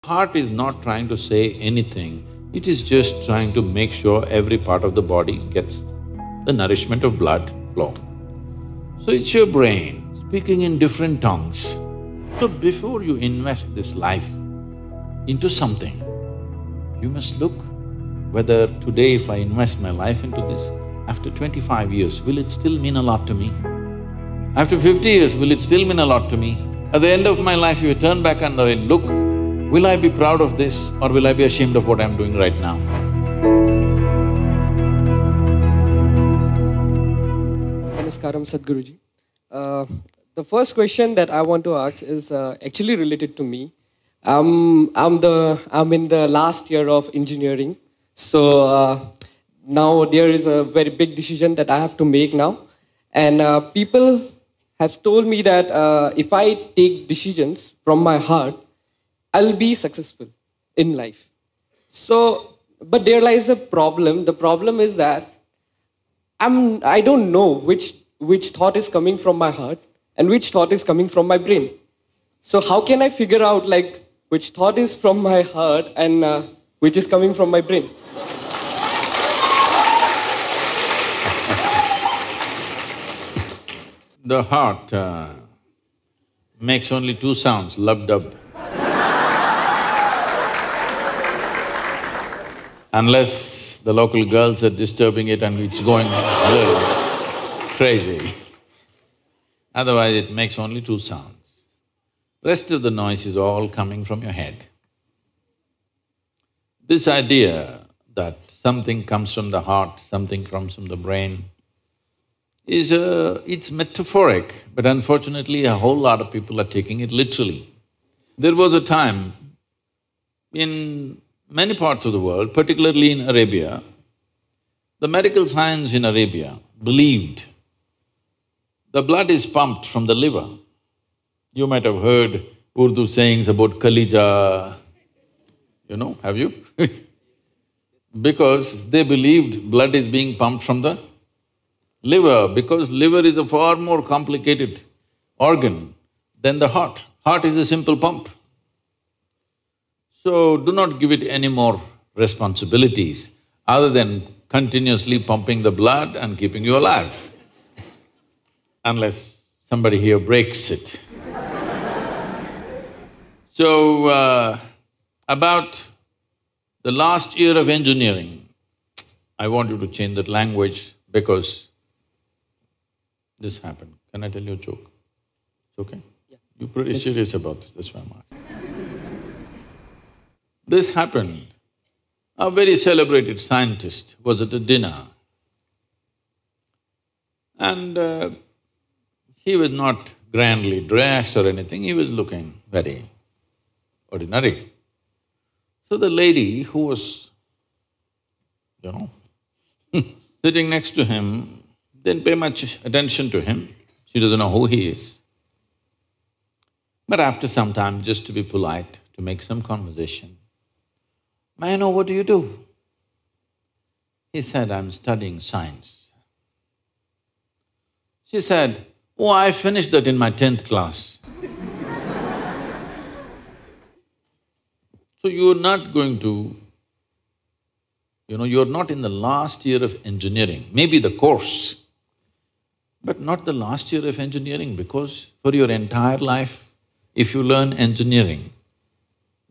Heart is not trying to say anything, it is just trying to make sure every part of the body gets the nourishment of blood flow. So it's your brain speaking in different tongues. So before you invest this life into something, you must look whether today if I invest my life into this, after 25 years, will it still mean a lot to me? After 50 years, will it still mean a lot to me? At the end of my life, if I turn back and I look, will I be proud of this or will I be ashamed of what I'm doing right now? Namaskaram, Sadhguruji. The first question that I want to ask is actually related to me. I'm in the last year of engineering, so now there is a very big decision that I have to make now, and people have told me that if I take decisions from my heart, I'll be successful in life. So, but there lies a problem. The problem is that I don't know which thought is coming from my heart and which thought is coming from my brain. So how can I figure out like which thought is from my heart and which is coming from my brain? The heart makes only two sounds, lub-dub. Unless the local girls are disturbing it and it's going crazy. Otherwise, it makes only two sounds. Rest of the noise is all coming from your head. This idea that something comes from the heart, something comes from the brain, it's metaphoric, but unfortunately a whole lot of people are taking it literally. There was a time in many parts of the world, particularly in Arabia, the medical science in Arabia believed the blood is pumped from the liver. You might have heard Urdu sayings about Kalija, have you? Because they believed blood is being pumped from the liver, because liver is a far more complicated organ than the heart. Heart is a simple pump. So, do not give it any more responsibilities other than continuously pumping the blood and keeping you alive, unless somebody here breaks it. So, about the last year of engineering, I want you to change that language because this happened. Can I tell you a joke? It's okay? Yeah. You're pretty serious about this, that's why I'm asking. This happened. A very celebrated scientist was at a dinner and he was not grandly dressed or anything, he was looking very ordinary. So the lady who was, sitting next to him didn't pay much attention to him, she doesn't know who he is. But after some time, just to be polite, to make some conversation, "May I know what do you do?" He said, "I'm studying science." She said, "Oh, I finished that in my 10th class." So you're not going to, you're not in the last year of engineering, maybe the course, but not the last year of engineering, because for your entire life, if you learn engineering,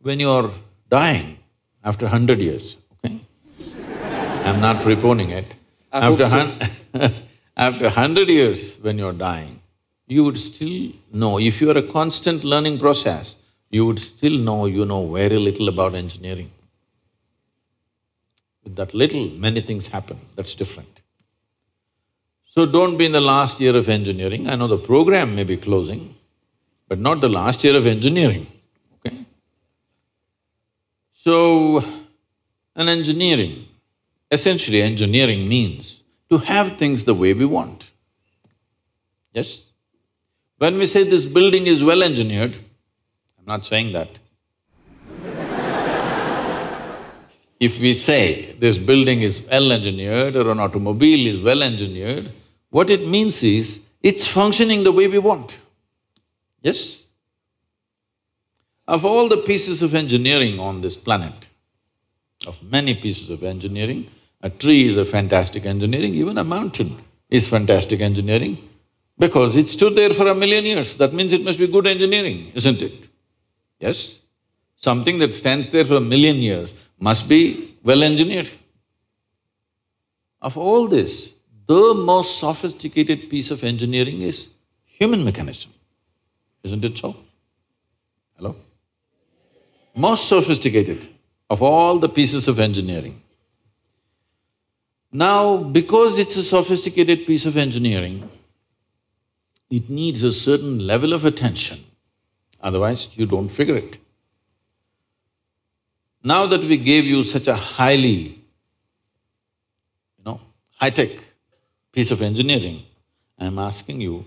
when you're dying, after 100 years, okay? I'm not preponing it. After 100 years when you're dying, you would still know, if you're a constant learning process, you would still know you know very little about engineering. With that little, many things happen, that's different. So don't be in the last year of engineering. I know the program may be closing, but not the last year of engineering, okay? So, essentially engineering means to have things the way we want. Yes? When we say this building is well engineered, I'm not saying that. If we say this building is well engineered or an automobile is well engineered, what it means is it's functioning the way we want. Yes? Of all the pieces of engineering on this planet, of many pieces of engineering, a tree is a fantastic engineering, even a mountain is fantastic engineering because it stood there for 1,000,000 years. That means it must be good engineering, isn't it? Yes? Something that stands there for 1,000,000 years must be well engineered. Of all this, the most sophisticated piece of engineering is human mechanism, isn't it so? Hello? Most sophisticated of all the pieces of engineering. Now, because it's a sophisticated piece of engineering, it needs a certain level of attention, otherwise you don't figure it. Now that we gave you such a highly, high-tech piece of engineering, I'm asking you,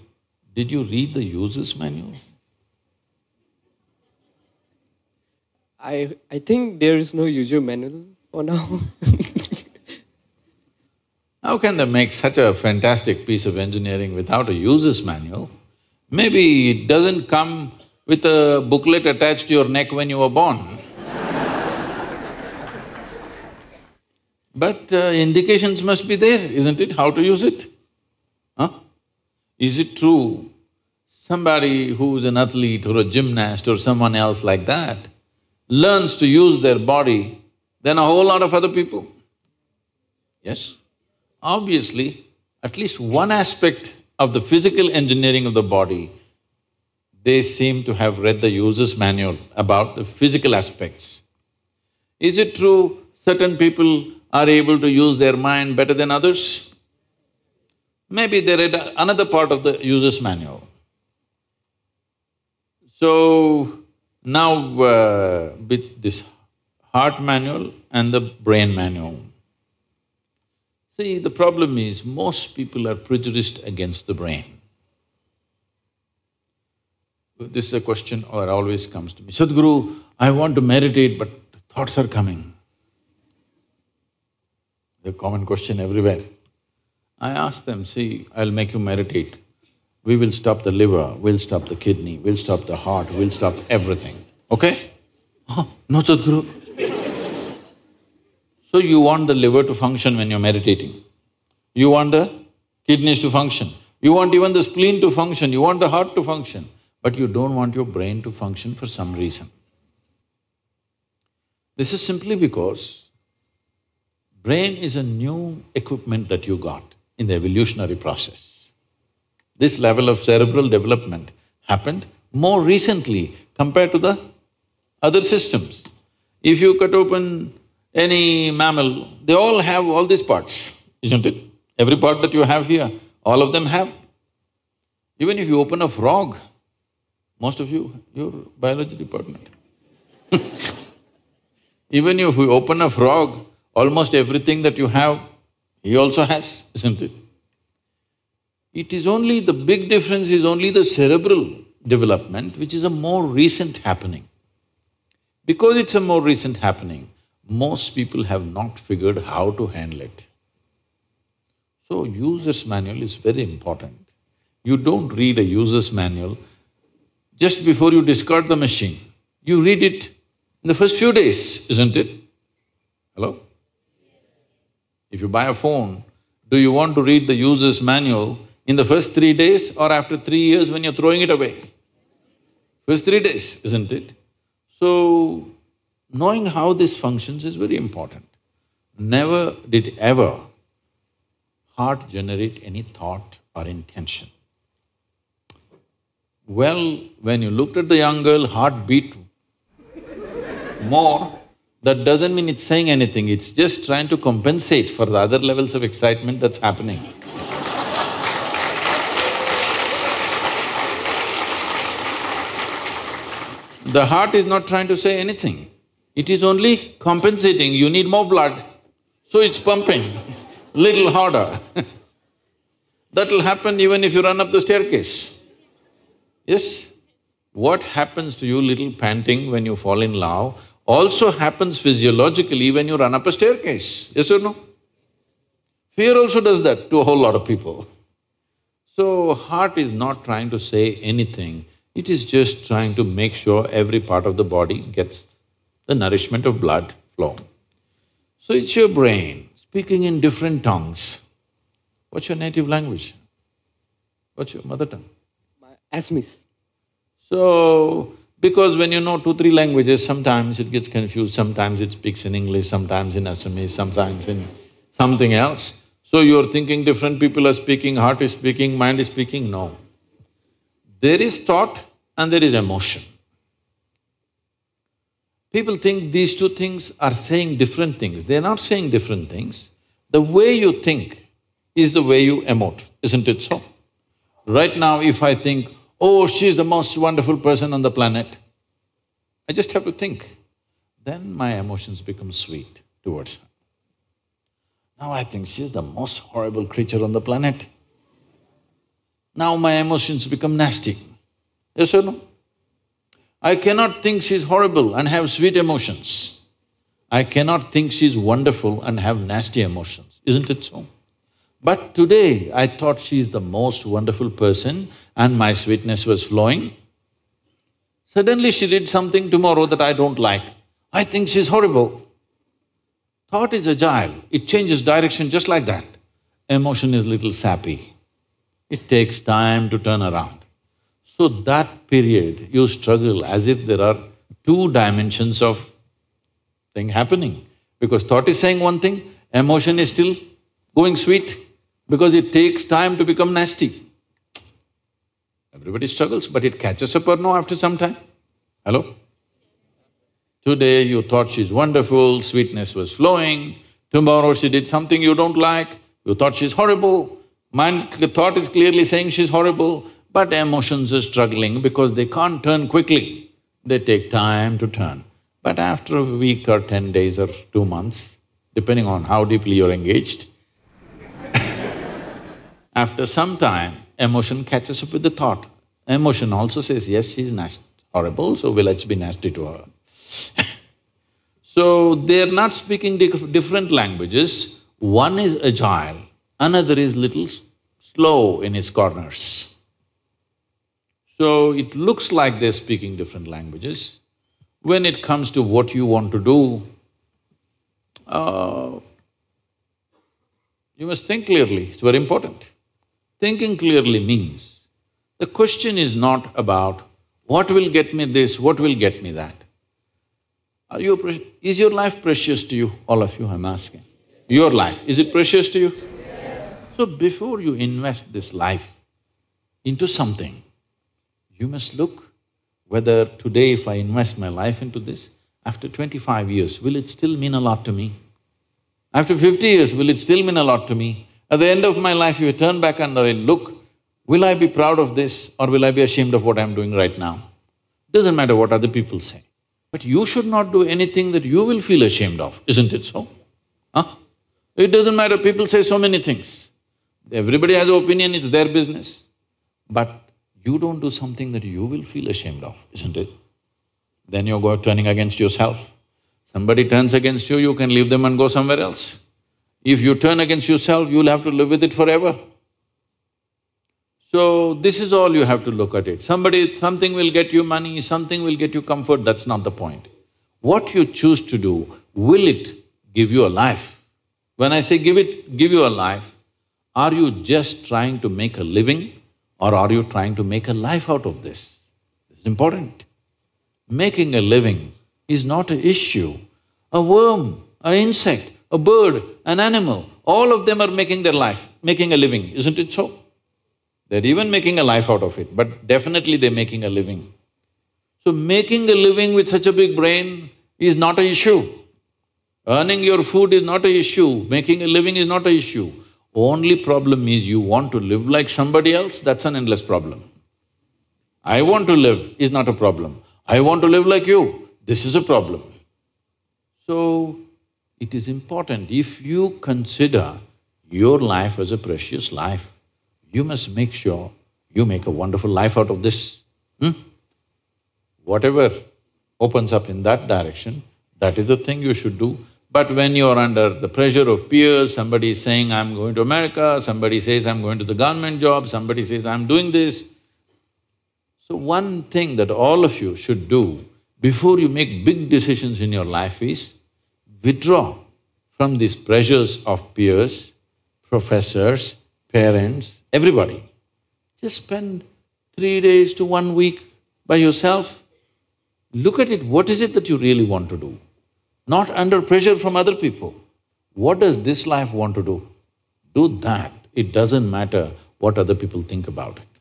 did you read the user's manual? I think there is no user manual for now. How can they make such a fantastic piece of engineering without a user's manual? Maybe it doesn't come with a booklet attached to your neck when you were born. But indications must be there, isn't it, how to use it? Huh? Is it true somebody who's an athlete or a gymnast or someone else like that learns to use their body than a whole lot of other people? Yes? Obviously, at least one aspect of the physical engineering of the body, they seem to have read the user's manual about the physical aspects. Is it true certain people are able to use their mind better than others? Maybe they read another part of the user's manual. So, now with this heart manual and the brain manual. See, the problem is most people are prejudiced against the brain. This is a question that always comes to me, Sadhguru, I want to meditate but thoughts are coming. The common question everywhere. I ask them, see, I'll make you meditate. We will stop the liver, we'll stop the kidney, we'll stop the heart, we'll stop everything, okay? Oh, no, Sadhguru. So you want the liver to function when you're meditating. You want the kidneys to function. You want even the spleen to function, you want the heart to function. But you don't want your brain to function for some reason. This is simply because brain is a new equipment that you got in the evolutionary process. This level of cerebral development happened more recently compared to the other systems. If you cut open any mammal, they all have all these parts, isn't it? Every part that you have here, all of them have. Even if you open a frog, most of you, you're biology department. Even if you open a frog, almost everything that you have, he also has, isn't it? It is only… the big difference is only the cerebral development, which is a more recent happening. Because it's a more recent happening, most people have not figured how to handle it. So, user's manual is very important. You don't read a user's manual just before you discard the machine. You read it in the first few days, isn't it? Hello? If you buy a phone, do you want to read the user's manual in the first 3 days or after 3 years when you're throwing it away? First 3 days, isn't it? So, knowing how this functions is very important. Never did ever heart generate any thought or intention. Well, when you looked at the young girl, heart beat more, that doesn't mean it's saying anything, it's just trying to compensate for the other levels of excitement that's happening. The heart is not trying to say anything, it is only compensating, you need more blood, so it's pumping little harder. That'll happen even if you run up the staircase. Yes? What happens to you little panting when you fall in love also happens physiologically when you run up a staircase, yes or no? Fear also does that to a whole lot of people. So, heart is not trying to say anything, It is just trying to make sure every part of the body gets the nourishment of blood flow. So it's your brain speaking in different tongues. What's your native language? What's your mother tongue? Assamese. So, because when you know 2, 3 languages, sometimes it gets confused, sometimes it speaks in English, sometimes in Assamese, sometimes in something else. So you're thinking different people are speaking, heart is speaking, mind is speaking, no. There is thought and there is emotion. People think these two things are saying different things. They're not saying different things. The way you think is the way you emote, isn't it so? Right now, if I think, oh, she's the most wonderful person on the planet, I just have to think. Then my emotions become sweet towards her. Now I think she's the most horrible creature on the planet. Now my emotions become nasty. Yes or no? I cannot think she's horrible and have sweet emotions. I cannot think she's wonderful and have nasty emotions, isn't it so? But today I thought she's the most wonderful person and my sweetness was flowing. Suddenly she did something tomorrow that I don't like. I think she's horrible. Thought is agile, it changes direction just like that. Emotion is little sappy. It takes time to turn around. So that period, you struggle as if there are 2 dimensions of thing happening. Because thought is saying one thing, emotion is still going sweet, because it takes time to become nasty. Everybody struggles, but it catches up or no after some time? Hello? Today you thought she's wonderful, sweetness was flowing, tomorrow she did something you don't like, you thought she's horrible. The thought is clearly saying she's horrible, but emotions are struggling because they can't turn quickly. They take time to turn. But after a week or 10 days or 2 months, depending on how deeply you're engaged, after some time, emotion catches up with the thought. Emotion also says, yes, she's horrible, so let's be nasty to her. So, they're not speaking different languages. One is agile, another is little slow in its corners. So, it looks like they're speaking different languages. When it comes to what you want to do, you must think clearly, it's very important. Thinking clearly means, the question is not about what will get me this, what will get me that. Is your life precious to you? All of you, I'm asking. Your life, is it precious to you? Yes. So before you invest this life into something, you must look whether today if I invest my life into this, after 25 years, will it still mean a lot to me? After 50 years, will it still mean a lot to me? At the end of my life, if I turn back and I look, will I be proud of this or will I be ashamed of what I'm doing right now? Doesn't matter what other people say. But you should not do anything that you will feel ashamed of, isn't it so? Huh? It doesn't matter, people say so many things. Everybody has an opinion, it's their business. But you don't do something that you will feel ashamed of, isn't it? Then you're turning against yourself. Somebody turns against you, you can leave them and go somewhere else. If you turn against yourself, you'll have to live with it forever. So, this is all you have to look at it. Something will get you money, something will get you comfort, that's not the point. What you choose to do, will it give you a life? When I say give you a life, are you just trying to make a living or are you trying to make a life out of this? This is important. Making a living is not an issue. A worm, an insect, a bird, an animal, all of them are making their life, making a living, isn't it so? They're even making a life out of it, but definitely they're making a living. So making a living with such a big brain is not an issue. Earning your food is not an issue, making a living is not an issue. Only problem is you want to live like somebody else, that's an endless problem. I want to live is not a problem. I want to live like you, this is a problem. So, it is important, if you consider your life as a precious life, you must make sure you make a wonderful life out of this. Whatever opens up in that direction, that is the thing you should do. But when you're under the pressure of peers, somebody is saying, I'm going to America, somebody says, I'm going to the government job, somebody says, I'm doing this. So one thing that all of you should do before you make big decisions in your life is withdraw from these pressures of peers, professors, parents, everybody. Just spend 3 days to 1 week by yourself. Look at it, what is it that you really want to do? Not under pressure from other people. What does this life want to do? Do that. It doesn't matter what other people think about it.